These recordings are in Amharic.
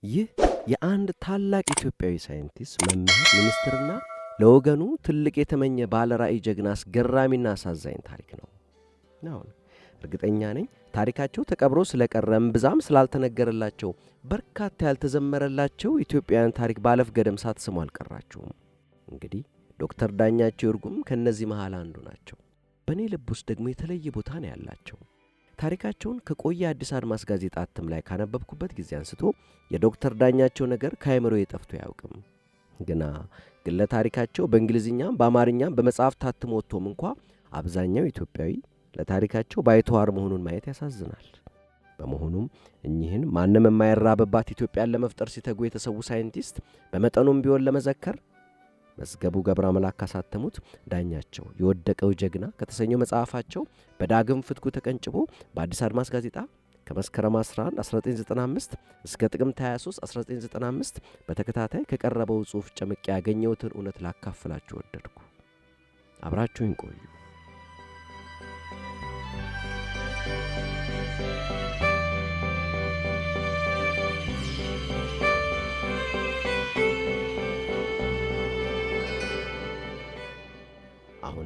ይህ የአንድ ታላቅ ኢትዮጵያዊ ሳይንቲስት መምህር ሚኒስትርና ለወገኑ ትልቅ የተመኘ ባለ ራዕይ ጀግና አስገራሚና አሳዛኝ ታሪክ ነው። አሁን እርግጠኛ ነኝ ታሪካቸው ተቀብሮ ስለቀረም ብዛም ስላልተነገረላቸው በርካታ ያልተዘመረላቸው ኢትዮጵያውያን ታሪክ ባለፍ ገደም ሳትሰሙ አልቀራችሁም። እንግዲህ ዶክተር ዳኛቸው ይርጉም ከነዚህ መሃል አንዱ ናቸው። በእኔ ልብ ውስጥ ደግሞ የተለየ ቦታ ነው ያላቸው። ታሪካቸውን ከቆየ አዲስ አድማስ ጋዜጣ እትም ላይ ካነበብኩበት ጊዜ አንስቶ የዶክተር ዳኛቸው ነገር ከአእምሮዬ ጠፍቶ አያውቅም። ግና ግለ ታሪካቸው በእንግሊዝኛም በአማርኛም በመጽሐፍ ታትሞ ወጥቶም እንኳ አብዛኛው ኢትዮጵያዊ ለታሪካቸው ባይተዋር መሆኑን ማየት ያሳዝናል። በመሆኑም እኚህን ማንም የማይራበባት ኢትዮጵያን ለመፍጠር ሲተጉ የተሰዉ ሳይንቲስት በመጠኑም ቢሆን ለመዘከር መዝገቡ ገብረ አምላክ ካሳተሙት ዳኛቸው የወደቀው ጀግና ከተሰኘው መጽሐፋቸው በዳግም ፍትኩ ተቀንጭቦ በአዲስ አድማስ ጋዜጣ ከመስከረም 11 1995 እስከ ጥቅምት 23 1995 በተከታታይ ከቀረበው ጽሑፍ ጨምቄ ያገኘሁትን እውነት ላካፍላችሁ ወደድኩ። አብራችሁኝ ቆዩ።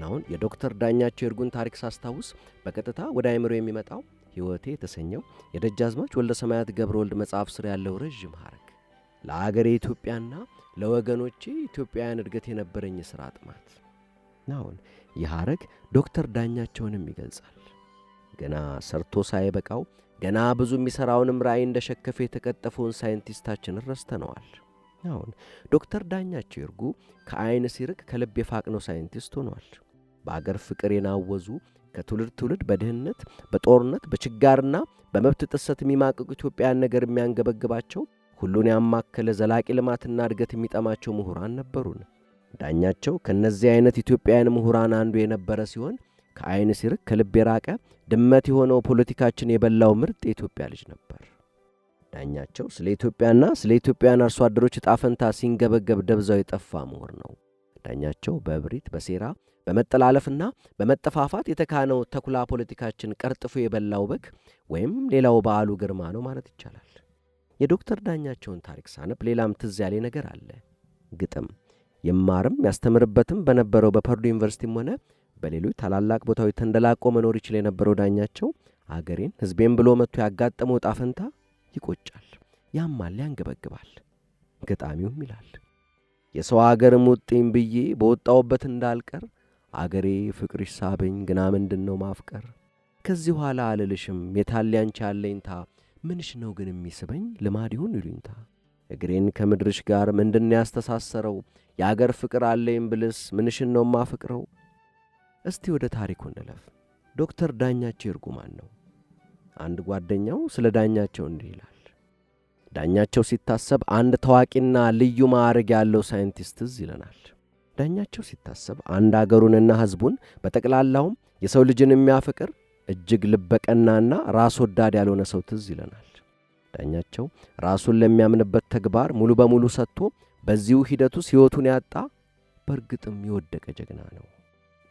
አሁን የዶክተር ዳኛቸው ይርጉን ታሪክ ሳስታውስ በቀጥታ ወደ አእምሮ የሚመጣው ሕይወቴ የተሰኘው የደጃዝማች ወልደ ሰማያት ገብረ ወልድ መጽሐፍ ስር ያለው ረዥም ሐረግ ለአገሬ ኢትዮጵያና ለወገኖቼ ኢትዮጵያውያን እድገት የነበረኝ ሥራ ጥማት። አሁን ይህ ሐረግ ዶክተር ዳኛቸውንም ይገልጻል። ገና ሰርቶ ሳይበቃው ገና ብዙ የሚሠራውንም ራዕይ እንደሸከፈ የተቀጠፈውን ሳይንቲስታችንን ረስተነዋል። አሁን ዶክተር ዳኛቸው ይርጉ ከአይን ሲርቅ ከልብ የፋቅነው ሳይንቲስት ሆኗል። በአገር ፍቅር የናወዙ ከትውልድ ትውልድ በድህነት በጦርነት በችጋርና በመብት ጥሰት የሚማቅቁ ኢትዮጵያን ነገር የሚያንገበግባቸው ሁሉን ያማከለ ዘላቂ ልማትና እድገት የሚጠማቸው ምሁራን ነበሩን። ዳኛቸው ከነዚህ አይነት ኢትዮጵያውያን ምሁራን አንዱ የነበረ ሲሆን ከአይን ሲርቅ ከልብ የራቀ ድመት የሆነው ፖለቲካችን የበላው ምርጥ የኢትዮጵያ ልጅ ነበር። ዳኛቸው ስለ ኢትዮጵያና ስለ ኢትዮጵያውያን አርሶ አደሮች ዕጣ ፈንታ ሲንገበገብ ደብዛው የጠፋ ምሁር ነው። ዳኛቸው በእብሪት በሴራ በመጠላለፍና በመጠፋፋት የተካነው ተኩላ ፖለቲካችን ቀርጥፎ የበላው በግ ወይም ሌላው በዓሉ ግርማ ነው ማለት ይቻላል። የዶክተር ዳኛቸውን ታሪክ ሳነብ ሌላም ትዝ ያለ ነገር አለ። ግጥም ይማርም ያስተምርበትም በነበረው በፐርዱ ዩኒቨርሲቲም ሆነ በሌሎች ታላላቅ ቦታዎች ተንደላቆ መኖር ይችል የነበረው ዳኛቸው አገሬን ሕዝቤን ብሎ መጥቶ ያጋጠመው ዕጣ ፈንታ ይቆጫል፣ ያማል፣ ያንገበግባል። ገጣሚውም ይላል የሰው አገር ሙጥኝ ብዬ በወጣውበት እንዳልቀር አገሬ ፍቅርሽ ሳበኝ ግና ምንድነው ማፍቀር። ከዚህ ኋላ አልልሽም የታሊያንቻ ያለኝታ ምንሽ ነው ግን የሚስበኝ ልማድ ይሁን ይሉኝታ። እግሬን ከምድርሽ ጋር ምንድን ያስተሳሰረው የአገር ፍቅር አለኝ ብልስ ምንሽን ነው ማፍቅረው። እስቲ ወደ ታሪኩ እንለፍ። ዶክተር ዳኛቸው ይርጉ ማን ነው? አንድ ጓደኛው ስለ ዳኛቸው እንዲህ ይላል። ዳኛቸው ሲታሰብ አንድ ታዋቂና ልዩ ማዕረግ ያለው ሳይንቲስት ትዝ ይለናል። ዳኛቸው ሲታሰብ አንድ አገሩንና ሕዝቡን በጠቅላላውም የሰው ልጅን የሚያፈቅር እጅግ ልበቀናና ራስ ወዳድ ያልሆነ ሰው ትዝ ይለናል። ዳኛቸው ራሱን ለሚያምንበት ተግባር ሙሉ በሙሉ ሰጥቶ በዚሁ ሂደቱ ሕይወቱን ያጣ በእርግጥም የወደቀ ጀግና ነው።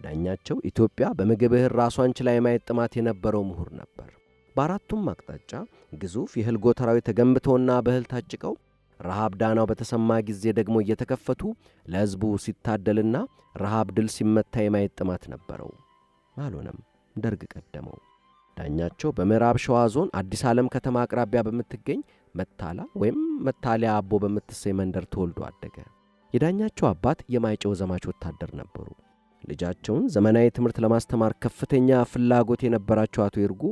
ዳኛቸው ኢትዮጵያ በምግብ እህል ራሷን ችላ የማየት ጥማት የነበረው ምሁር ነበር። በአራቱም አቅጣጫ ግዙፍ የእህል ጎተራዎች ተገንብተውና በእህል ታጭቀው ረሃብ ዳናው በተሰማ ጊዜ ደግሞ እየተከፈቱ ለሕዝቡ ሲታደልና ረሃብ ድል ሲመታ የማየት ጥማት ነበረው። አልሆነም፣ ደርግ ቀደመው። ዳኛቸው በምዕራብ ሸዋ ዞን አዲስ ዓለም ከተማ አቅራቢያ በምትገኝ መታላ ወይም መታሊያ አቦ በምትሰይ መንደር ተወልዶ አደገ። የዳኛቸው አባት የማይጨው ዘማች ወታደር ነበሩ። ልጃቸውን ዘመናዊ ትምህርት ለማስተማር ከፍተኛ ፍላጎት የነበራቸው አቶ ይርጉ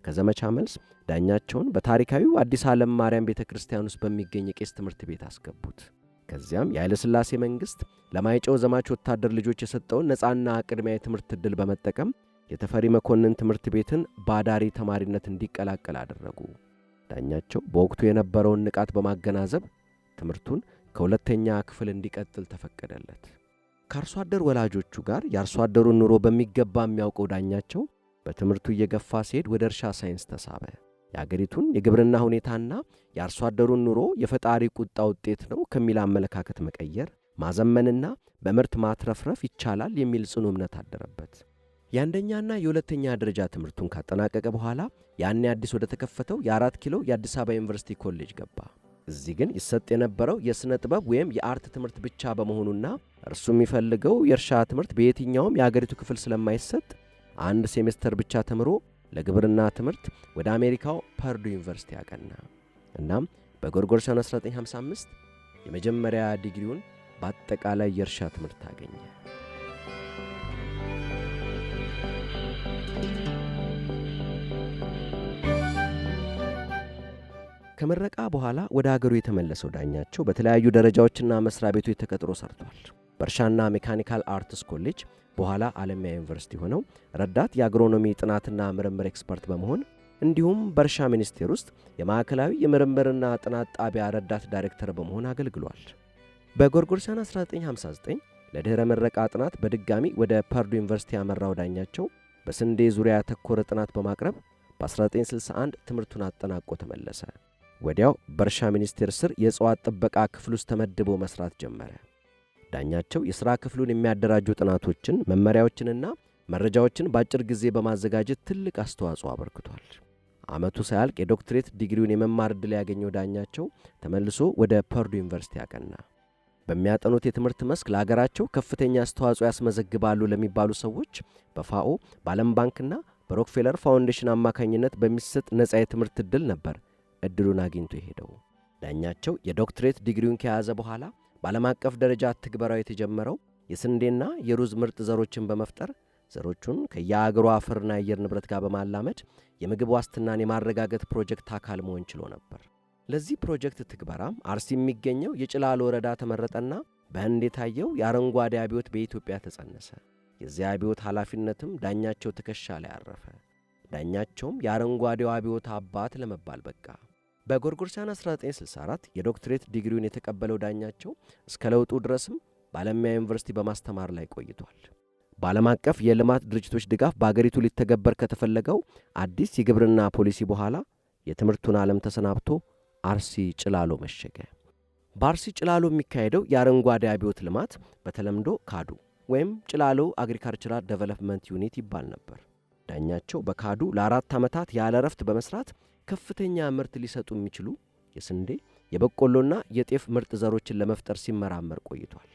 ከዘመቻ መልስ ዳኛቸውን በታሪካዊው አዲስ ዓለም ማርያም ቤተ ክርስቲያን ውስጥ በሚገኝ የቄስ ትምህርት ቤት አስገቡት። ከዚያም የኃይለ ሥላሴ መንግሥት ለማይጨው ዘማች ወታደር ልጆች የሰጠውን ነፃና ቅድሚያ የትምህርት ዕድል በመጠቀም የተፈሪ መኮንን ትምህርት ቤትን ባዳሪ ተማሪነት እንዲቀላቀል አደረጉ። ዳኛቸው በወቅቱ የነበረውን ንቃት በማገናዘብ ትምህርቱን ከሁለተኛ ክፍል እንዲቀጥል ተፈቀደለት። ከአርሶ አደር ወላጆቹ ጋር የአርሶ አደሩን ኑሮ በሚገባ የሚያውቀው ዳኛቸው በትምህርቱ እየገፋ ሲሄድ ወደ እርሻ ሳይንስ ተሳበ። የአገሪቱን የግብርና ሁኔታና የአርሶ አደሩን ኑሮ የፈጣሪ ቁጣ ውጤት ነው ከሚል አመለካከት መቀየር፣ ማዘመንና በምርት ማትረፍረፍ ይቻላል የሚል ጽኑ እምነት አደረበት። የአንደኛና የሁለተኛ ደረጃ ትምህርቱን ካጠናቀቀ በኋላ ያኔ አዲስ ወደ ተከፈተው የ4 ኪሎ የአዲስ አበባ ዩኒቨርሲቲ ኮሌጅ ገባ። እዚህ ግን ይሰጥ የነበረው የሥነ ጥበብ ወይም የአርት ትምህርት ብቻ በመሆኑና እርሱ የሚፈልገው የእርሻ ትምህርት በየትኛውም የአገሪቱ ክፍል ስለማይሰጥ አንድ ሴሜስተር ብቻ ተምሮ ለግብርና ትምህርት ወደ አሜሪካው ፐርዱ ዩኒቨርሲቲ ያቀና። እናም በጎርጎሮሳውያኑ 1955 የመጀመሪያ ዲግሪውን በአጠቃላይ የእርሻ ትምህርት አገኘ። ከምረቃ በኋላ ወደ አገሩ የተመለሰው ዳኛቸው በተለያዩ ደረጃዎችና መስሪያ ቤቶች ተቀጥሮ ሰርቷል። በእርሻና ሜካኒካል አርትስ ኮሌጅ በኋላ አለሚያ ዩኒቨርሲቲ ሆነው ረዳት የአግሮኖሚ ጥናትና ምርምር ኤክስፐርት በመሆን እንዲሁም በእርሻ ሚኒስቴር ውስጥ የማዕከላዊ የምርምርና ጥናት ጣቢያ ረዳት ዳይሬክተር በመሆን አገልግሏል። በጎርጎሮሳውያኑ 1959 ለድኅረ ምረቃ ጥናት በድጋሚ ወደ ፐርዱ ዩኒቨርሲቲ ያመራው ዳኛቸው በስንዴ ዙሪያ ያተኮረ ጥናት በማቅረብ በ1961 ትምህርቱን አጠናቆ ተመለሰ። ወዲያው በእርሻ ሚኒስቴር ስር የእጽዋት ጥበቃ ክፍል ውስጥ ተመድቦ መስራት ጀመረ። ዳኛቸው የሥራ ክፍሉን የሚያደራጁ ጥናቶችን፣ መመሪያዎችንና መረጃዎችን በአጭር ጊዜ በማዘጋጀት ትልቅ አስተዋጽኦ አበርክቷል። ዓመቱ ሳያልቅ የዶክትሬት ዲግሪውን የመማር ዕድል ያገኘው ዳኛቸው ተመልሶ ወደ ፐርዱ ዩኒቨርሲቲ ያቀና። በሚያጠኑት የትምህርት መስክ ለአገራቸው ከፍተኛ አስተዋጽኦ ያስመዘግባሉ ለሚባሉ ሰዎች በፋኦ በዓለም ባንክና በሮክፌለር ፋውንዴሽን አማካኝነት በሚሰጥ ነፃ የትምህርት ዕድል ነበር ዕድሉን አግኝቶ የሄደው። ዳኛቸው የዶክትሬት ዲግሪውን ከያዘ በኋላ በዓለም አቀፍ ደረጃ ትግበራው የተጀመረው የስንዴና የሩዝ ምርጥ ዘሮችን በመፍጠር ዘሮቹን ከየአገሩ አፈርና አየር ንብረት ጋር በማላመድ የምግብ ዋስትናን የማረጋገጥ ፕሮጀክት አካል መሆን ችሎ ነበር። ለዚህ ፕሮጀክት ትግበራም አርሲ የሚገኘው የጭላሎ ወረዳ ተመረጠና በህንድ የታየው የአረንጓዴ አብዮት በኢትዮጵያ ተጸነሰ። የዚያ አብዮት ኃላፊነትም ዳኛቸው ትከሻ ላይ አረፈ። ዳኛቸውም የአረንጓዴው አብዮት አባት ለመባል በቃ። በጎርጎሮሳውያኑ 1964 የዶክትሬት ዲግሪውን የተቀበለው ዳኛቸው እስከ ለውጡ ድረስም በአለሚያ ዩኒቨርሲቲ በማስተማር ላይ ቆይቷል። በዓለም አቀፍ የልማት ድርጅቶች ድጋፍ በአገሪቱ ሊተገበር ከተፈለገው አዲስ የግብርና ፖሊሲ በኋላ የትምህርቱን ዓለም ተሰናብቶ አርሲ ጭላሎ መሸገ። በአርሲ ጭላሎ የሚካሄደው የአረንጓዴ አብዮት ልማት በተለምዶ ካዱ ወይም ጭላሎ አግሪካልቸራል ዴቨሎፕመንት ዩኒት ይባል ነበር። ዳኛቸው በካዱ ለ4 ዓመታት ያለ ረፍት በመስራት ከፍተኛ ምርት ሊሰጡ የሚችሉ የስንዴ፣ የበቆሎና የጤፍ ምርጥ ዘሮችን ለመፍጠር ሲመራመር ቆይቷል።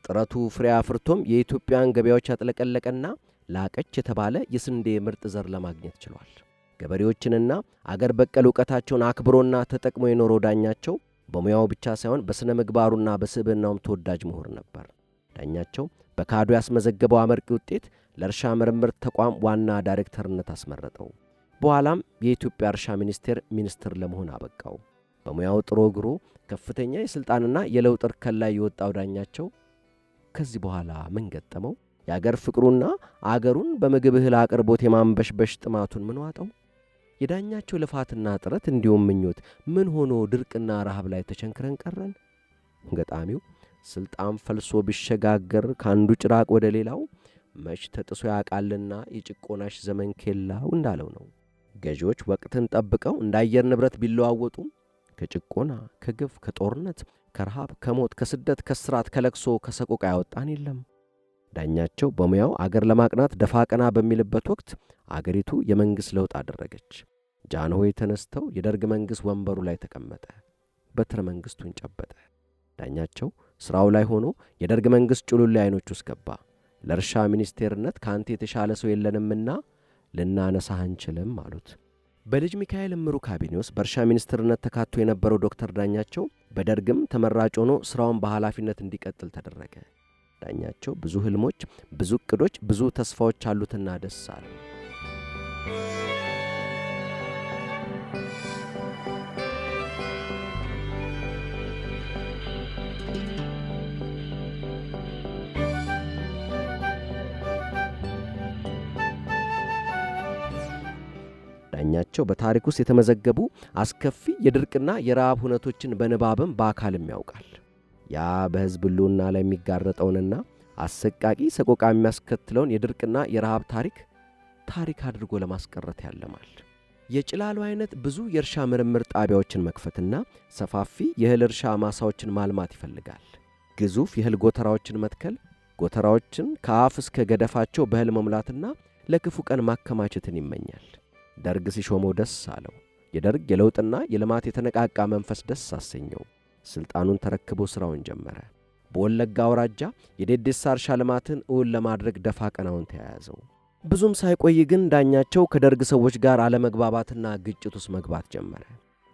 ጥረቱ ፍሬ አፍርቶም የኢትዮጵያን ገበያዎች ያጥለቀለቀና ላቀች የተባለ የስንዴ ምርጥ ዘር ለማግኘት ችሏል። ገበሬዎችንና አገር በቀል ዕውቀታቸውን አክብሮና ተጠቅሞ የኖረው ዳኛቸው በሙያው ብቻ ሳይሆን በሥነ ምግባሩና በስብዕናውም ተወዳጅ ምሁር ነበር። ዳኛቸው በካዱ ያስመዘገበው አመርቂ ውጤት ለእርሻ ምርምር ተቋም ዋና ዳይሬክተርነት አስመረጠው። በኋላም የኢትዮጵያ እርሻ ሚኒስቴር ሚኒስትር ለመሆን አበቃው። በሙያው ጥሮ ግሮ ከፍተኛ የሥልጣንና የለውጥ እርከን ላይ የወጣው ዳኛቸው ከዚህ በኋላ ምን ገጠመው? የአገር ፍቅሩና አገሩን በምግብ እህል አቅርቦት የማንበሽበሽ ጥማቱን ምን ዋጠው? የዳኛቸው ልፋትና ጥረት እንዲሁም ምኞት ምን ሆኖ ድርቅና ረሃብ ላይ ተቸንክረን ቀረን? ገጣሚው ስልጣን ፈልሶ ቢሸጋገር ካንዱ ጭራቅ ወደ ሌላው መች ተጥሶ ያቃልና የጭቆናሽ ዘመን ኬላው እንዳለው ነው። ገዢዎች ወቅትን ጠብቀው እንዳየር ንብረት ቢለዋወጡም ከጭቆና፣ ከግፍ፣ ከጦርነት፣ ከረሃብ፣ ከሞት፣ ከስደት፣ ከስራት፣ ከለቅሶ፣ ከሰቆቃ ያወጣን የለም። ዳኛቸው በሙያው አገር ለማቅናት ደፋ ቀና በሚልበት ወቅት አገሪቱ የመንግሥት ለውጥ አደረገች። ጃንሆይ ተነስተው የደርግ መንግሥት ወንበሩ ላይ ተቀመጠ። በትረ መንግሥቱን ጨበጠ። ዳኛቸው ሥራው ላይ ሆኖ የደርግ መንግሥት ጭሉሌ ዓይኖች ውስጥ ገባ። ለእርሻ ሚኒስቴርነት ከአንተ የተሻለ ሰው የለንምና ልናነሳህ አንችልም አሉት። በልጅ ሚካኤል እምሩ ካቢኔ ውስጥ በእርሻ ሚኒስትርነት ተካቶ የነበረው ዶክተር ዳኛቸው በደርግም ተመራጭ ሆኖ ሥራውን በኃላፊነት እንዲቀጥል ተደረገ። ዳኛቸው ብዙ ሕልሞች፣ ብዙ ዕቅዶች፣ ብዙ ተስፋዎች አሉትና ደስ አለው። ዳኛቸው በታሪክ ውስጥ የተመዘገቡ አስከፊ የድርቅና የረሃብ ሁነቶችን በንባብም በአካልም ያውቃል። ያ በሕዝብ ሕልውና ላይ የሚጋረጠውንና አሰቃቂ ሰቆቃ የሚያስከትለውን የድርቅና የረሃብ ታሪክ አድርጎ ለማስቀረት ያለማል። የጭላሎ አይነት ብዙ የእርሻ ምርምር ጣቢያዎችን መክፈትና ሰፋፊ የእህል እርሻ ማሳዎችን ማልማት ይፈልጋል። ግዙፍ የእህል ጎተራዎችን መትከል፣ ጎተራዎችን ከአፍ እስከ ገደፋቸው በእህል መሙላትና ለክፉ ቀን ማከማቸትን ይመኛል። ደርግ ሲሾመው ደስ አለው። የደርግ የለውጥና የልማት የተነቃቃ መንፈስ ደስ አሰኘው። ስልጣኑን ተረክቦ ስራውን ጀመረ። በወለጋ አውራጃ የዴዴሳ እርሻ ልማትን እውን ለማድረግ ደፋ ቀናውን ተያያዘው። ብዙም ሳይቆይ ግን ዳኛቸው ከደርግ ሰዎች ጋር አለመግባባትና ግጭት ውስጥ መግባት ጀመረ።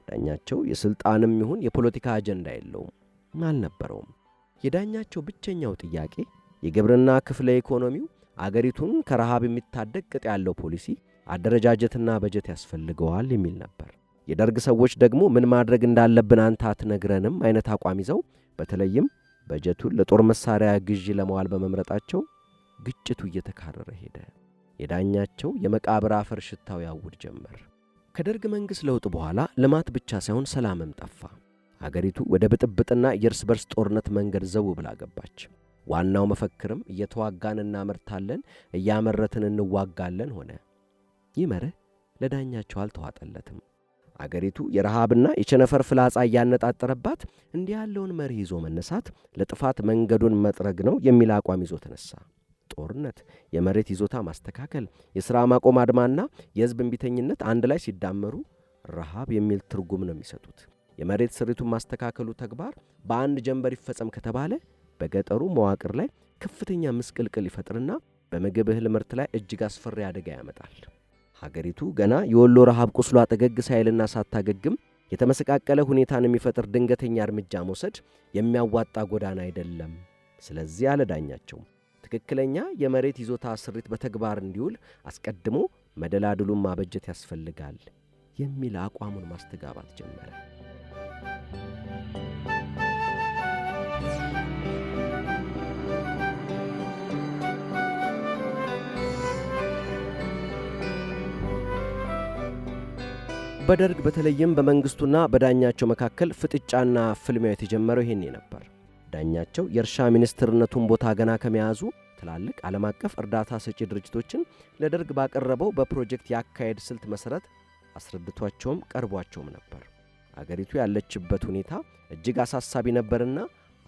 ዳኛቸው የስልጣንም ይሁን የፖለቲካ አጀንዳ የለውም አልነበረውም። የዳኛቸው ብቸኛው ጥያቄ የግብርና ክፍለ ኢኮኖሚው አገሪቱን ከረሃብ የሚታደግ ቅጥ ያለው ፖሊሲ አደረጃጀትና በጀት ያስፈልገዋል የሚል ነበር። የደርግ ሰዎች ደግሞ ምን ማድረግ እንዳለብን አንተ አትነግረንም አይነት አቋም ይዘው በተለይም በጀቱን ለጦር መሳሪያ ግዢ ለማዋል በመምረጣቸው ግጭቱ እየተካረረ ሄደ። የዳኛቸው የመቃብር አፈር ሽታው ያውድ ጀመር። ከደርግ መንግሥት ለውጥ በኋላ ልማት ብቻ ሳይሆን ሰላምም ጠፋ። አገሪቱ ወደ ብጥብጥና የእርስ በርስ ጦርነት መንገድ ዘው ብላ ገባች። ዋናው መፈክርም እየተዋጋን እናመርታለን፣ እያመረትን እንዋጋለን ሆነ። ይህ መርህ ለዳኛቸው አልተዋጠለትም። አገሪቱ የረሃብና የቸነፈር ፍላጻ እያነጣጠረባት እንዲህ ያለውን መርህ ይዞ መነሳት ለጥፋት መንገዱን መጥረግ ነው የሚል አቋም ይዞ ተነሳ። ጦርነት፣ የመሬት ይዞታ ማስተካከል፣ የሥራ ማቆም አድማና የሕዝብ እምቢተኝነት አንድ ላይ ሲዳመሩ ረሃብ የሚል ትርጉም ነው የሚሰጡት። የመሬት ስሪቱን ማስተካከሉ ተግባር በአንድ ጀንበር ይፈጸም ከተባለ በገጠሩ መዋቅር ላይ ከፍተኛ ምስቅልቅል ይፈጥርና በምግብ እህል ምርት ላይ እጅግ አስፈሪ አደጋ ያመጣል። ሀገሪቱ ገና የወሎ ረሃብ ቁስሏ ጠገግ ሳይልና ሳታገግም የተመሰቃቀለ ሁኔታን የሚፈጥር ድንገተኛ እርምጃ መውሰድ የሚያዋጣ ጎዳና አይደለም። ስለዚህ አለ ዳኛቸው ትክክለኛ የመሬት ይዞታ ስሪት በተግባር እንዲውል አስቀድሞ መደላድሉን ማበጀት ያስፈልጋል የሚል አቋሙን ማስተጋባት ጀመረ። በደርግ በተለይም በመንግስቱና በዳኛቸው መካከል ፍጥጫና ፍልሚያው የተጀመረው ይሄኔ ነበር። ዳኛቸው የእርሻ ሚኒስትርነቱን ቦታ ገና ከመያዙ ትላልቅ ዓለም አቀፍ እርዳታ ሰጪ ድርጅቶችን ለደርግ ባቀረበው በፕሮጀክት ያካሄድ ስልት መሠረት አስረድቷቸውም ቀርቧቸውም ነበር። አገሪቱ ያለችበት ሁኔታ እጅግ አሳሳቢ ነበርና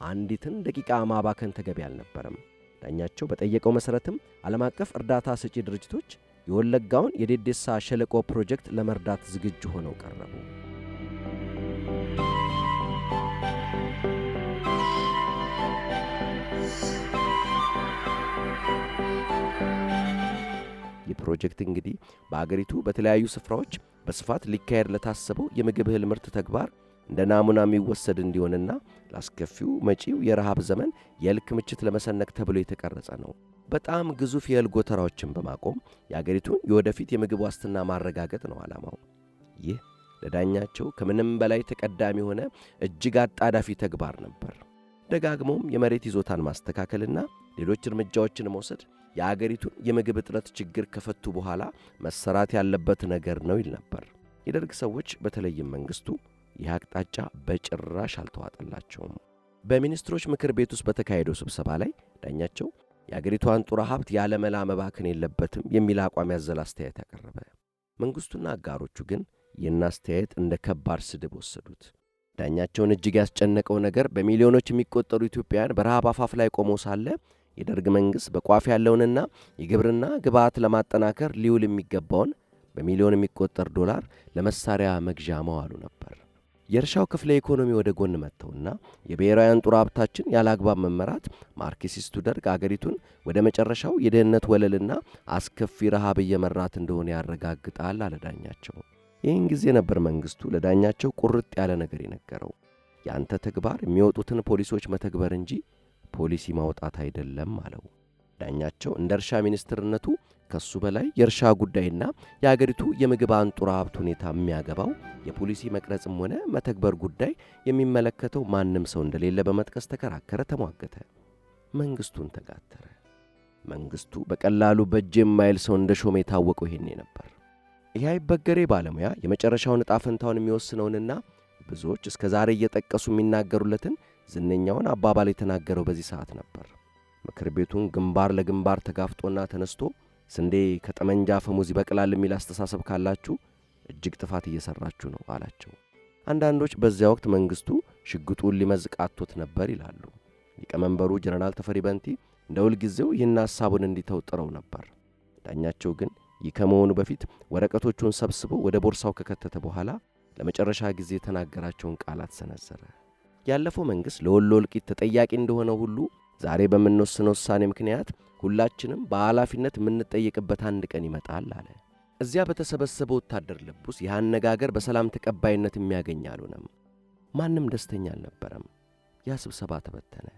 አንዲትን ደቂቃ ማባከን ተገቢ አልነበረም። ዳኛቸው በጠየቀው መሠረትም ዓለም አቀፍ እርዳታ ሰጪ ድርጅቶች የወለጋውን የዴዴሳ ሸለቆ ፕሮጀክት ለመርዳት ዝግጁ ሆነው ቀረቡ። ይህ ፕሮጀክት እንግዲህ በአገሪቱ በተለያዩ ስፍራዎች በስፋት ሊካሄድ ለታሰበው የምግብ እህል ምርት ተግባር እንደ ናሙና የሚወሰድ እንዲሆንና ላስከፊው መጪው የረሃብ ዘመን የእህል ክምችት ለመሰነቅ ተብሎ የተቀረጸ ነው። በጣም ግዙፍ የእህል ጎተራዎችን በማቆም የአገሪቱን የወደፊት የምግብ ዋስትና ማረጋገጥ ነው ዓላማው። ይህ ለዳኛቸው ከምንም በላይ ተቀዳሚ የሆነ እጅግ አጣዳፊ ተግባር ነበር። ደጋግሞም የመሬት ይዞታን ማስተካከልና ሌሎች እርምጃዎችን መውሰድ የአገሪቱን የምግብ እጥረት ችግር ከፈቱ በኋላ መሰራት ያለበት ነገር ነው ይል ነበር። የደርግ ሰዎች በተለይም መንግስቱ ይህ አቅጣጫ በጭራሽ አልተዋጠላቸውም። በሚኒስትሮች ምክር ቤት ውስጥ በተካሄደው ስብሰባ ላይ ዳኛቸው የአገሪቷን ጡረ ሀብት ያለመላ መባከን የለበትም የሚል አቋም ያዘለ አስተያየት ያቀረበ። መንግስቱና አጋሮቹ ግን ይህን አስተያየት እንደ ከባድ ስድብ ወሰዱት። ዳኛቸውን እጅግ ያስጨነቀው ነገር በሚሊዮኖች የሚቆጠሩ ኢትዮጵያውያን በረሃብ አፋፍ ላይ ቆመው ሳለ የደርግ መንግሥት በቋፍ ያለውንና የግብርና ግብዓት ለማጠናከር ሊውል የሚገባውን በሚሊዮን የሚቆጠር ዶላር ለመሳሪያ መግዣ መዋሉ ነበር። የእርሻው ክፍለ ኢኮኖሚ ወደ ጎን መጥተውና የብሔራዊ አንጡራ ሀብታችን ያለ አግባብ መመራት ማርክሲስቱ ደርግ አገሪቱን ወደ መጨረሻው የድህነት ወለልና አስከፊ ረሃብ እየመራት እንደሆነ ያረጋግጣል አለ ዳኛቸው። ይህን ጊዜ ነበር መንግስቱ ለዳኛቸው ቁርጥ ያለ ነገር የነገረው። ያንተ ተግባር የሚወጡትን ፖሊሶች መተግበር እንጂ ፖሊሲ ማውጣት አይደለም አለው። ዳኛቸው እንደ እርሻ ሚኒስትርነቱ ከሱ በላይ የእርሻ ጉዳይና የአገሪቱ የምግብ አንጡራ ሀብት ሁኔታ የሚያገባው የፖሊሲ መቅረጽም ሆነ መተግበር ጉዳይ የሚመለከተው ማንም ሰው እንደሌለ በመጥቀስ ተከራከረ፣ ተሟገተ። መንግስቱን ተጋተረ። መንግስቱ በቀላሉ በእጅ የማይል ሰው እንደ ሾመ የታወቀው ይሄኔ ነበር። ይህ አይበገሬ ባለሙያ የመጨረሻውን ዕጣ ፈንታውን የሚወስነውንና ብዙዎች እስከ ዛሬ እየጠቀሱ የሚናገሩለትን ዝነኛውን አባባል የተናገረው በዚህ ሰዓት ነበር። ምክር ቤቱን ግንባር ለግንባር ተጋፍጦና ተነስቶ ስንዴ ከጠመንጃ አፈሙዝ ይበቅላል የሚል አስተሳሰብ ካላችሁ እጅግ ጥፋት እየሰራችሁ ነው አላቸው። አንዳንዶች በዚያ ወቅት መንግስቱ ሽጉጡን ሊመዝ ቃቶት ነበር ይላሉ። ሊቀመንበሩ ጀነራል ተፈሪ በንቲ እንደ ሁልጊዜው ይህን ሐሳቡን እንዲተው ጥረው ነበር። ዳኛቸው ግን ይህ ከመሆኑ በፊት ወረቀቶቹን ሰብስቦ ወደ ቦርሳው ከከተተ በኋላ ለመጨረሻ ጊዜ የተናገራቸውን ቃላት ሰነዘረ። ያለፈው መንግሥት ለወሎ እልቂት ተጠያቂ እንደሆነው ሁሉ ዛሬ በምንወስነው ውሳኔ ምክንያት ሁላችንም በኃላፊነት የምንጠየቅበት አንድ ቀን ይመጣል አለ። እዚያ በተሰበሰበ ወታደር ልብ ውስጥ ይህ አነጋገር በሰላም ተቀባይነት የሚያገኝ አልሆነም። ማንም ደስተኛ አልነበረም። ያ ስብሰባ ተበተነ።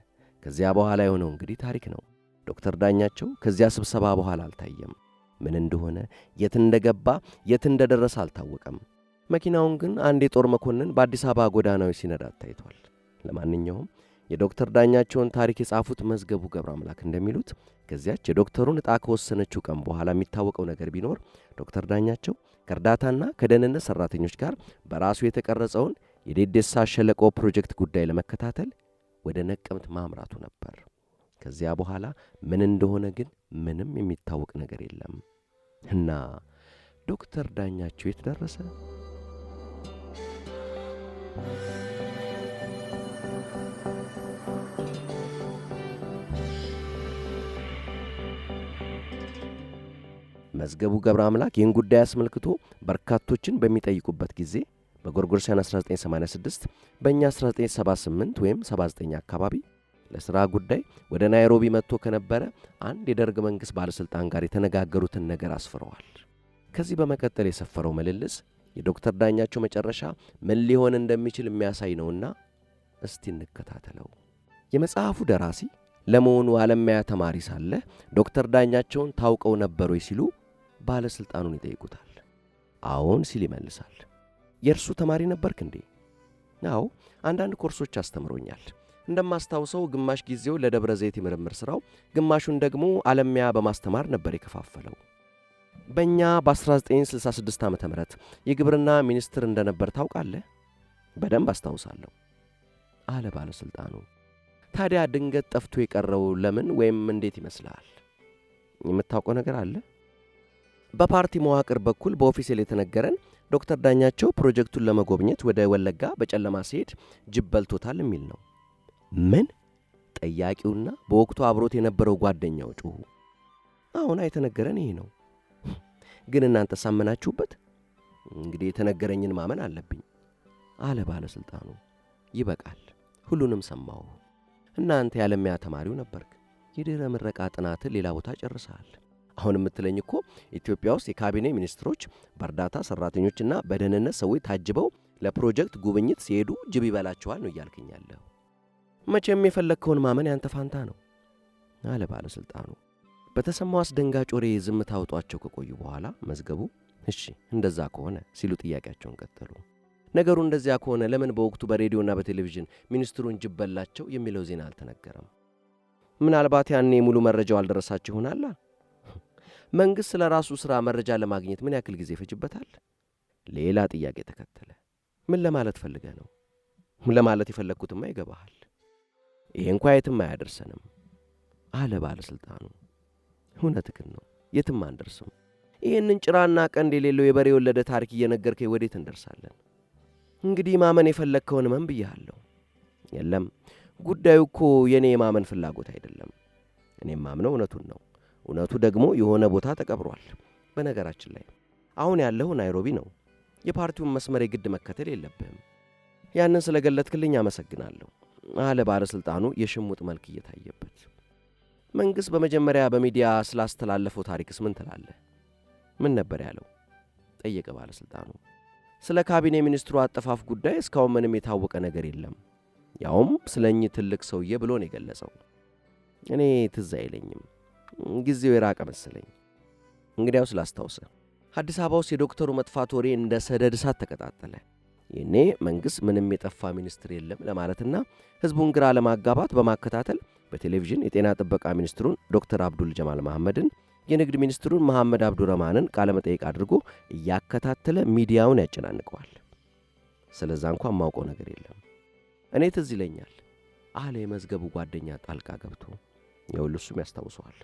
ከዚያ በኋላ የሆነው እንግዲህ ታሪክ ነው። ዶክተር ዳኛቸው ከዚያ ስብሰባ በኋላ አልታየም። ምን እንደሆነ፣ የት እንደገባ፣ የት እንደደረሰ አልታወቀም። መኪናውን ግን አንድ የጦር መኮንን በአዲስ አበባ ጎዳናዎች ሲነዳት ታይቷል። ለማንኛውም የዶክተር ዳኛቸውን ታሪክ የጻፉት መዝገቡ ገብረ አምላክ እንደሚሉት ከዚያች የዶክተሩን ዕጣ ከወሰነችው ቀን በኋላ የሚታወቀው ነገር ቢኖር ዶክተር ዳኛቸው ከእርዳታና ከደህንነት ሠራተኞች ጋር በራሱ የተቀረጸውን የዴዴሳ ሸለቆ ፕሮጀክት ጉዳይ ለመከታተል ወደ ነቀምት ማምራቱ ነበር። ከዚያ በኋላ ምን እንደሆነ ግን ምንም የሚታወቅ ነገር የለም። እና ዶክተር ዳኛቸው የት ደረሰ? መዝገቡ ገብረ አምላክ ይህን ጉዳይ አስመልክቶ በርካቶችን በሚጠይቁበት ጊዜ በጎርጎሮሳውያን 1986 በእኛ 1978 ወይም 79 አካባቢ ለሥራ ጉዳይ ወደ ናይሮቢ መጥቶ ከነበረ አንድ የደርግ መንግሥት ባለሥልጣን ጋር የተነጋገሩትን ነገር አስፍረዋል። ከዚህ በመቀጠል የሰፈረው ምልልስ የዶክተር ዳኛቸው መጨረሻ ምን ሊሆን እንደሚችል የሚያሳይ ነውና እስቲ እንከታተለው። የመጽሐፉ ደራሲ ለመሆኑ አለማያ ተማሪ ሳለ ዶክተር ዳኛቸውን ታውቀው ነበር ወይ ሲሉ ባለሥልጣኑን ይጠይቁታል። አዎን ሲል ይመልሳል። የእርሱ ተማሪ ነበርክ እንዴ? አዎ፣ አንዳንድ ኮርሶች አስተምሮኛል። እንደማስታውሰው ግማሽ ጊዜው ለደብረ ዘይት የምርምር ሥራው፣ ግማሹን ደግሞ አለማያ በማስተማር ነበር የከፋፈለው። በእኛ በ1966 ዓ ም የግብርና ሚኒስትር እንደነበር ታውቃለህ? በደንብ አስታውሳለሁ አለ ባለሥልጣኑ። ታዲያ ድንገት ጠፍቶ የቀረው ለምን ወይም እንዴት ይመስልሃል? የምታውቀው ነገር አለ? በፓርቲ መዋቅር በኩል በኦፊሴል የተነገረን ዶክተር ዳኛቸው ፕሮጀክቱን ለመጎብኘት ወደ ወለጋ በጨለማ ሲሄድ ጅብ በልቶታል የሚል ነው። ምን? ጠያቂውና በወቅቱ አብሮት የነበረው ጓደኛው ጮኹ። አሁን የተነገረን ይሄ ነው። ግን እናንተ ሳመናችሁበት? እንግዲህ የተነገረኝን ማመን አለብኝ አለ ባለሥልጣኑ። ይበቃል፣ ሁሉንም ሰማሁ። እናንተ ያለማያ ተማሪው ነበርክ። የድህረ ምረቃ ጥናትን ሌላ ቦታ ጨርሰሃል። አሁን የምትለኝ እኮ ኢትዮጵያ ውስጥ የካቢኔ ሚኒስትሮች በእርዳታ ሠራተኞችና በደህንነት ሰዎች ታጅበው ለፕሮጀክት ጉብኝት ሲሄዱ ጅብ ይበላቸዋል ነው እያልከኛለሁ። መቼም የፈለግከውን ማመን ያንተ ፋንታ ነው አለ ባለሥልጣኑ። በተሰማው አስደንጋጭ ወሬ ዝምታ አውጧቸው ከቆዩ በኋላ መዝገቡ እሺ እንደዛ ከሆነ ሲሉ ጥያቄያቸውን ቀጠሉ። ነገሩ እንደዚያ ከሆነ ለምን በወቅቱ በሬዲዮና በቴሌቪዥን ሚኒስትሩን ጅብ በላቸው የሚለው ዜና አልተነገረም? ምናልባት ያኔ ሙሉ መረጃው አልደረሳችሁ ይሆናል። መንግሥት ስለ ራሱ ሥራ መረጃ ለማግኘት ምን ያክል ጊዜ ይፈጅበታል? ሌላ ጥያቄ ተከተለ። ምን ለማለት ፈልገህ ነው? ለማለት የፈለግኩትማ ይገባሃል። ይሄ እንኳ የትም አያደርሰንም አለ ባለሥልጣኑ። እውነትህን ነው፣ የትም አንደርስም። ይህንን ጭራና ቀንድ የሌለው የበሬ የወለደ ታሪክ እየነገርከኝ ወዴት እንደርሳለን? እንግዲህ ማመን የፈለግከውን መን ብያለሁ። የለም፣ ጉዳዩ እኮ የእኔ የማመን ፍላጎት አይደለም። እኔም ማምነው እውነቱን ነው። እውነቱ ደግሞ የሆነ ቦታ ተቀብሯል። በነገራችን ላይ አሁን ያለሁ ናይሮቢ ነው። የፓርቲውን መስመር የግድ መከተል የለብህም። ያንን ስለገለጥክልኝ አመሰግናለሁ አለ ባለሥልጣኑ የሽሙጥ መልክ እየታየበት። መንግሥት በመጀመሪያ በሚዲያ ስላስተላለፈው ታሪክስ ምን ትላለህ? ምን ነበር ያለው? ጠየቀ ባለሥልጣኑ። ስለ ካቢኔ ሚኒስትሩ አጠፋፍ ጉዳይ እስካሁን ምንም የታወቀ ነገር የለም፣ ያውም ስለ እኚህ ትልቅ ሰውዬ ብሎ ነው የገለጸው። እኔ ትዝ አይለኝም፣ ጊዜው የራቀ መሰለኝ። እንግዲያው ስላስታውሰ አዲስ አበባ ውስጥ የዶክተሩ መጥፋት ወሬ እንደ ሰደድ እሳት ተቀጣጠለ። ይህኔ መንግሥት ምንም የጠፋ ሚኒስትር የለም ለማለትና ሕዝቡን ግራ ለማጋባት በማከታተል በቴሌቪዥን የጤና ጥበቃ ሚኒስትሩን ዶክተር አብዱል ጀማል መሐመድን፣ የንግድ ሚኒስትሩን መሐመድ አብዱረማንን ቃለ መጠይቅ አድርጎ እያከታተለ ሚዲያውን ያጨናንቀዋል። ስለዛ እንኳን ማውቀው ነገር የለም። እኔ ትዝ ይለኛል አለ የመዝገቡ ጓደኛ ጣልቃ ገብቶ። የሁሉ እሱም ያስታውሰዋል።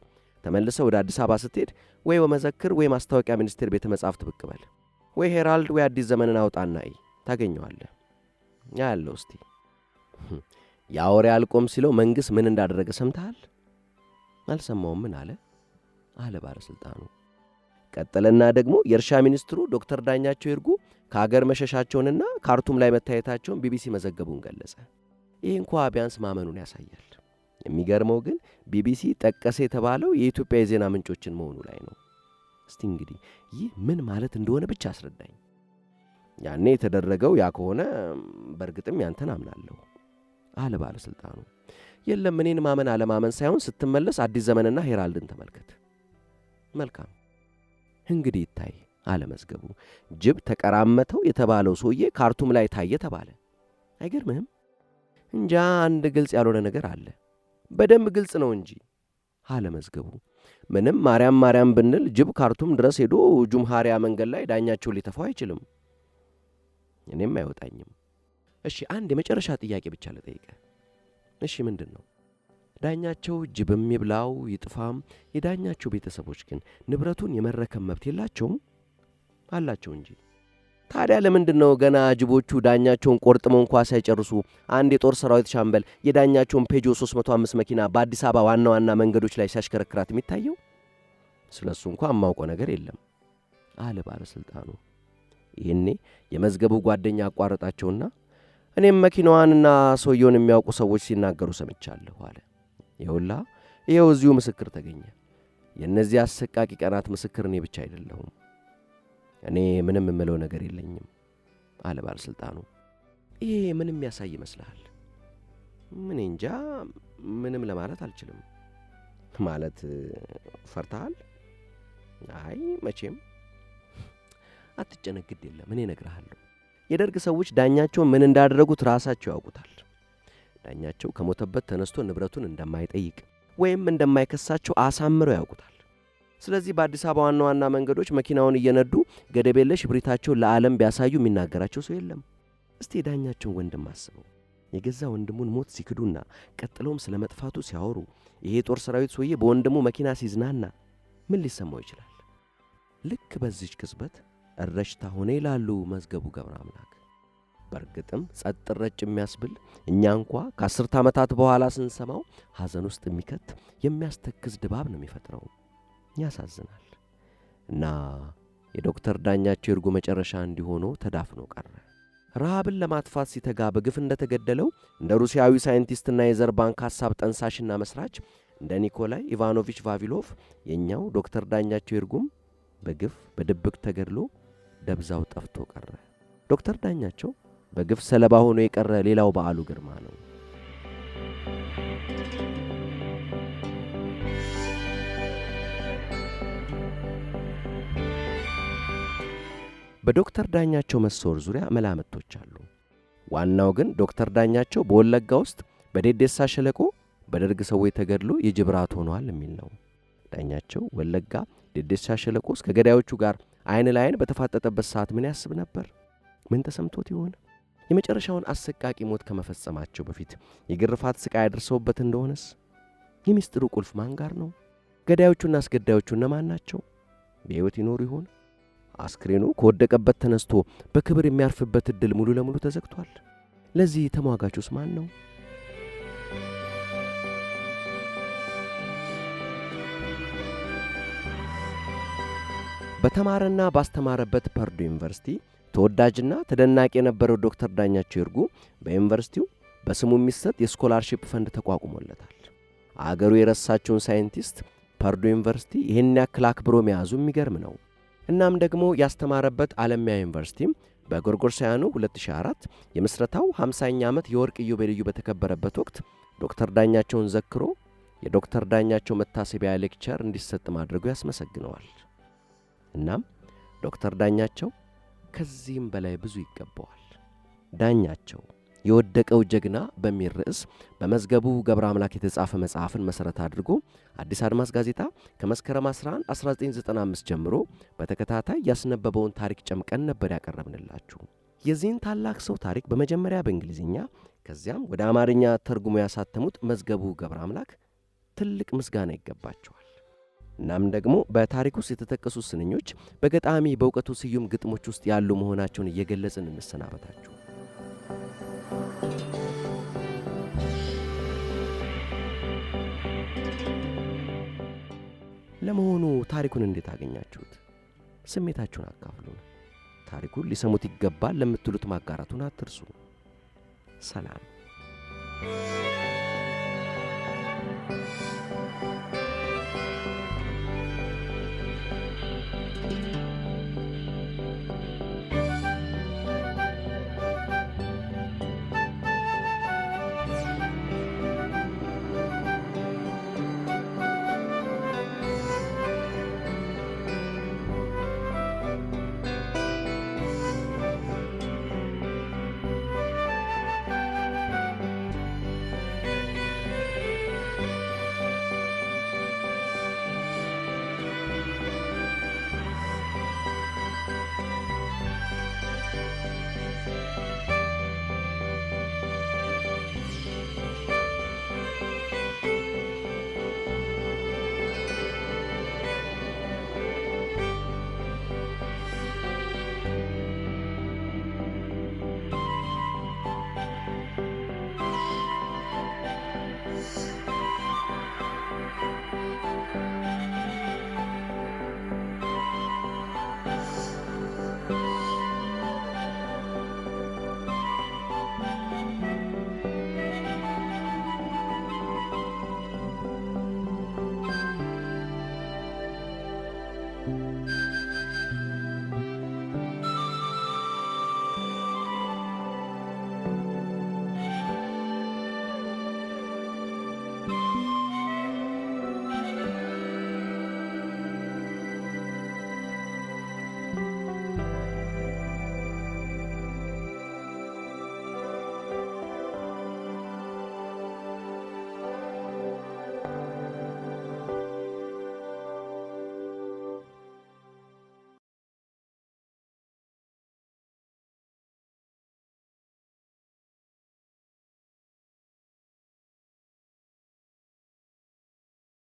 ተመልሰ ወደ አዲስ አበባ ስትሄድ ወይ በመዘክር ወይ ማስታወቂያ ሚኒስቴር ቤተ መጻሕፍት ብቅ በል፣ ወይ ሄራልድ ወይ አዲስ ዘመንን አውጣና ታገኘዋለህ። ያለው እስቲ ያ ወሬ አልቆም ሲለው መንግሥት ምን እንዳደረገ ሰምተሃል? አልሰማውም። ምን አለ? አለ ባለሥልጣኑ። ቀጠለና ደግሞ የእርሻ ሚኒስትሩ ዶክተር ዳኛቸው ይርጉ ከአገር መሸሻቸውንና ካርቱም ላይ መታየታቸውን ቢቢሲ መዘገቡን ገለጸ። ይህ እንኳ ቢያንስ ማመኑን ያሳያል። የሚገርመው ግን ቢቢሲ ጠቀሰ የተባለው የኢትዮጵያ የዜና ምንጮችን መሆኑ ላይ ነው። እስቲ እንግዲህ ይህ ምን ማለት እንደሆነ ብቻ አስረዳኝ። ያኔ የተደረገው ያ ከሆነ በእርግጥም ያንተን አምናለሁ አለ ባለሥልጣኑ። የለም እኔን ማመን አለማመን ሳይሆን ስትመለስ አዲስ ዘመንና ሄራልድን ተመልከት። መልካም እንግዲህ ይታይ አለ መዝገቡ። ጅብ ተቀራመተው የተባለው ሰውዬ ካርቱም ላይ ታየ ተባለ። አይገርምህም? እንጃ አንድ ግልጽ ያልሆነ ነገር አለ። በደንብ ግልጽ ነው እንጂ አለ መዝገቡ። ምንም ማርያም ማርያም ብንል ጅብ ካርቱም ድረስ ሄዶ ጁምሃሪያ መንገድ ላይ ዳኛቸው ሊተፋው አይችልም። እኔም አይወጣኝም። እሺ አንድ የመጨረሻ ጥያቄ ብቻ ልጠይቀ። እሺ ምንድን ነው? ዳኛቸው ጅብም ይብላው ይጥፋም፣ የዳኛቸው ቤተሰቦች ግን ንብረቱን የመረከብ መብት የላቸውም? አላቸው እንጂ። ታዲያ ለምንድን ነው ገና ጅቦቹ ዳኛቸውን ቆርጥመው እንኳ ሳይጨርሱ አንድ የጦር ሰራዊት ሻምበል የዳኛቸውን ፔጆ 305 መኪና በአዲስ አበባ ዋና ዋና መንገዶች ላይ ሲያሽከረክራት የሚታየው? ስለሱ እንኳ የማውቀው ነገር የለም አለ ባለሥልጣኑ። ይህኔ የመዝገቡ ጓደኛ አቋረጣቸውና እኔም መኪናዋንና ሰውየውን የሚያውቁ ሰዎች ሲናገሩ ሰምቻለሁ አለ። ይኸው እዚሁ ምስክር ተገኘ። የእነዚህ አሰቃቂ ቀናት ምስክር እኔ ብቻ አይደለሁም። እኔ ምንም የምለው ነገር የለኝም አለ ባለሥልጣኑ። ይሄ ምንም ያሳይ ይመስልሃል? ምን እንጃ፣ ምንም ለማለት አልችልም። ማለት ፈርተሃል? አይ መቼም አትጨነቅ፣ ግድ የለም እኔ እነግርሃለሁ። የደርግ ሰዎች ዳኛቸውን ምን እንዳደረጉት ራሳቸው ያውቁታል። ዳኛቸው ከሞተበት ተነስቶ ንብረቱን እንደማይጠይቅ ወይም እንደማይከሳቸው አሳምረው ያውቁታል። ስለዚህ በአዲስ አበባ ዋና ዋና መንገዶች መኪናውን እየነዱ ገደብ የለሽ ብሪታቸውን ለዓለም ቢያሳዩ የሚናገራቸው ሰው የለም። እስቲ ዳኛቸውን ወንድም አስበው። የገዛ ወንድሙን ሞት ሲክዱና ቀጥለውም ስለ መጥፋቱ ሲያወሩ ይሄ ጦር ሰራዊት ሰውዬ በወንድሙ መኪና ሲዝናና ምን ሊሰማው ይችላል? ልክ በዚች ቅጽበት እረሽታ ሆነ ይላሉ መዝገቡ ገብረ አምላክ። በእርግጥም ጸጥ ረጭ የሚያስብል እኛ እንኳ ከ10 ዓመታት በኋላ ስንሰማው ሐዘን ውስጥ የሚከት የሚያስተክዝ ድባብ ነው የሚፈጥረው። ያሳዝናል። እና የዶክተር ዳኛቸው ይርጉ መጨረሻ እንዲሆኑ ተዳፍኖ ቀረ። ረሃብን ለማጥፋት ሲተጋ በግፍ እንደተገደለው እንደ ሩሲያዊ ሳይንቲስትና የዘር ባንክ ሐሳብ ጠንሳሽና መስራች እንደ ኒኮላይ ኢቫኖቪች ቫቪሎቭ የኛው ዶክተር ዳኛቸው ይርጉም በግፍ በድብቅ ተገድሎ ደብዛው ጠፍቶ ቀረ። ዶክተር ዳኛቸው በግፍ ሰለባ ሆኖ የቀረ ሌላው በዓሉ ግርማ ነው። በዶክተር ዳኛቸው መሰወር ዙሪያ መላምቶች አሉ። ዋናው ግን ዶክተር ዳኛቸው በወለጋ ውስጥ በዴዴሳ ሸለቆ በደርግ ሰዎች ተገድሎ የጅብ ራት ሆኗል የሚል ነው። ዳኛቸው ወለጋ ዴዴሳ ሸለቆ ውስጥ ከገዳዮቹ ጋር አይን ለአይን በተፋጠጠበት ሰዓት ምን ያስብ ነበር? ምን ተሰምቶት ይሆን? የመጨረሻውን አሰቃቂ ሞት ከመፈጸማቸው በፊት የግርፋት ስቃይ ያደርሰውበት እንደሆነስ? የሚስጥሩ ቁልፍ ማን ጋር ነው? ገዳዮቹና አስገዳዮቹ እነማን ናቸው? በሕይወት ይኖሩ ይሆን? አስክሬኑ ከወደቀበት ተነስቶ በክብር የሚያርፍበት ዕድል ሙሉ ለሙሉ ተዘግቷል። ለዚህ ተሟጋቹስ ማን ነው? በተማረና ባስተማረበት ፐርዱ ዩኒቨርሲቲ ተወዳጅና ተደናቂ የነበረው ዶክተር ዳኛቸው ይርጉ በዩኒቨርሲቲው በስሙ የሚሰጥ የስኮላርሺፕ ፈንድ ተቋቁሞለታል። አገሩ የረሳቸውን ሳይንቲስት ፐርዱ ዩኒቨርሲቲ ይህን ያክል አክብሮ መያዙ የሚገርም ነው። እናም ደግሞ ያስተማረበት ዓለሚያ ዩኒቨርሲቲም በጎርጎሮሳውያኑ 2004 የምስረታው 50ኛ ዓመት የወርቅ ኢዮቤልዩ በተከበረበት ወቅት ዶክተር ዳኛቸውን ዘክሮ የዶክተር ዳኛቸው መታሰቢያ ሌክቸር እንዲሰጥ ማድረጉ ያስመሰግነዋል። እናም ዶክተር ዳኛቸው ከዚህም በላይ ብዙ ይገባዋል። ዳኛቸው የወደቀው ጀግና በሚል ርዕስ በመዝገቡ ገብረ አምላክ የተጻፈ መጽሐፍን መሠረት አድርጎ አዲስ አድማስ ጋዜጣ ከመስከረም 11 1995 ጀምሮ በተከታታይ ያስነበበውን ታሪክ ጨምቀን ነበር ያቀረብንላችሁ። የዚህን ታላቅ ሰው ታሪክ በመጀመሪያ በእንግሊዝኛ ከዚያም ወደ አማርኛ ተርጉሞ ያሳተሙት መዝገቡ ገብረ አምላክ ትልቅ ምስጋና ይገባቸዋል። እናም ደግሞ በታሪክ ውስጥ የተጠቀሱ ስንኞች በገጣሚ በእውቀቱ ስዩም ግጥሞች ውስጥ ያሉ መሆናቸውን እየገለጽን እንሰናበታችሁ። ለመሆኑ ታሪኩን እንዴት አገኛችሁት? ስሜታችሁን አካፍሉን። ታሪኩን ሊሰሙት ይገባል ለምትሉት ማጋራቱን አትርሱ። ሰላም።